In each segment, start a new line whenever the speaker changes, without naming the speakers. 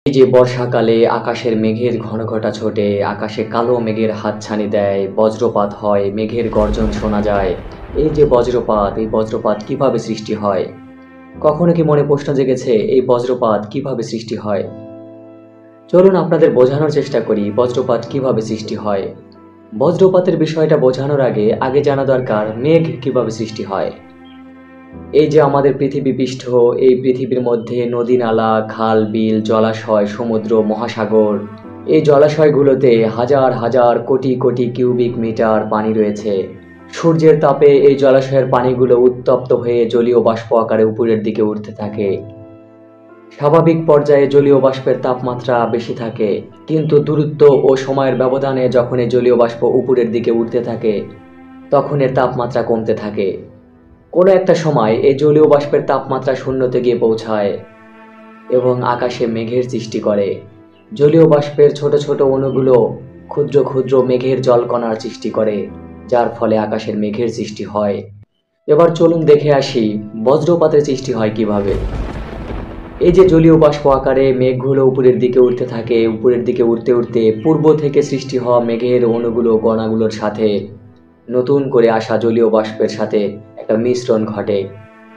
এই যে বর্ষাকালে আকাশের মেঘের ঘনঘটা ছোটে, আকাশে কালো মেঘের হাতছানি দেয়, বজ্রপাত হয়, মেঘের গর্জন শোনা যায়। এই যে বজ্রপাত, এই বজ্রপাত কিভাবে সৃষ্টি হয়? কখনো কি মনে প্রশ্ন জেগেছে এই বজ্রপাত কিভাবে সৃষ্টি হয়? চলুন আপনাদের বোঝানোর চেষ্টা করি বজ্রপাত কিভাবে সৃষ্টি হয়। বজ্রপাতের বিষয়টা বোঝানোর আগে জানা দরকার মেঘ কিভাবে সৃষ্টি হয়। এই যে আমাদের পৃথিবী পৃষ্ঠ, এই পৃথিবীর মধ্যে নদী নালা, খাল বিল, জলাশয়, সমুদ্র, মহাসাগর, এই জলাশয়গুলোতে হাজার হাজার কোটি কোটি কিউবিক মিটার পানি রয়েছে। সূর্যের তাপে এই জলাশয়ের পানিগুলো উত্তপ্ত হয়ে জলীয় বাষ্প আকারে উপরের দিকে উঠতে থাকে। স্বাভাবিক পর্যায়ে জলীয় বাষ্পের তাপমাত্রা বেশি থাকে, কিন্তু দূরত্ব ও সময়ের ব্যবধানে যখন এই জলীয় বাষ্প উপরের দিকে উঠতে থাকে তখন এর তাপমাত্রা কমতে থাকে। কোনো একটা সময় এই জলীয় বাষ্পের তাপমাত্রা শূন্যতে গিয়ে পৌঁছায় এবং আকাশে মেঘের সৃষ্টি করে। জলীয় বাষ্পের ছোট ছোট অণুগুলো ক্ষুদ্র ক্ষুদ্র মেঘের জলকণার সৃষ্টি করে, যার ফলে আকাশের মেঘের সৃষ্টি হয়। এবার চলুন দেখে আসি বজ্রপাতের সৃষ্টি হয় কিভাবে। এই যে জলীয় বাষ্প আকারে মেঘগুলো উপরের দিকে উঠতে থাকে, উপরের দিকে উঠতে উঠতে পূর্ব থেকে সৃষ্টি হওয়া মেঘের অণুগুলো কণাগুলোর সাথে নতুন করে আসা জলীয় বাষ্পের সাথে একটা মিশ্রণ ঘটে।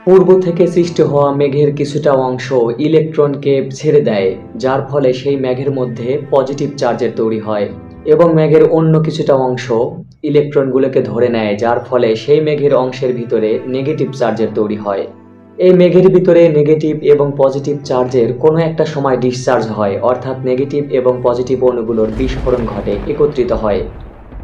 পূর্ব থেকে সৃষ্টি হওয়া মেঘের কিছুটা অংশ ইলেকট্রনকে ছেড়ে দেয়, যার ফলে সেই মেঘের মধ্যে পজিটিভ চার্জের তৈরি হয়, এবং মেঘের অন্য কিছুটা অংশ ইলেকট্রনগুলোকে ধরে নেয়, যার ফলে সেই মেঘের অংশের ভিতরে নেগেটিভ চার্জের তৈরি হয়। এই মেঘের ভিতরে নেগেটিভ এবং পজিটিভ চার্জের কোনো একটা সময় ডিসচার্জ হয়, অর্থাৎ নেগেটিভ এবং পজিটিভ অণুগুলোর বিস্ফোরণ ঘটে, একত্রিত হয়।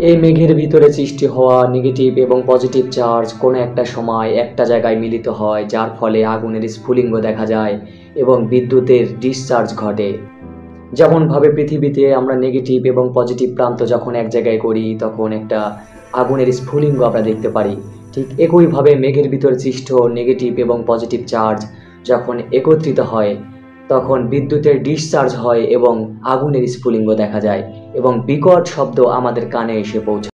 এই মেঘের ভিতরে সৃষ্টি হওয়া নেগেটিভ এবং পজিটিভ চার্জ কোনো একটা সময় একটা জায়গায় মিলিত হয়, যার ফলে আগুনের স্ফুলিঙ্গ দেখা যায় এবং বিদ্যুতের ডিসচার্জ ঘটে। যেমনভাবে পৃথিবীতে আমরা নেগেটিভ এবং পজিটিভ প্রান্ত যখন এক জায়গায় করি তখন একটা আগুনের স্ফুলিঙ্গ আমরা দেখতে পারি, ঠিক একইভাবে মেঘের ভিতরে সৃষ্ট নেগেটিভ এবং পজিটিভ চার্জ যখন একত্রিত হয় তখন বিদ্যুতের ডিসচার্জ হয় এবং আগুনের স্ফুলিঙ্গ দেখা যায় এবং বিকট শব্দ আমাদের কানে এসে পৌঁছায়।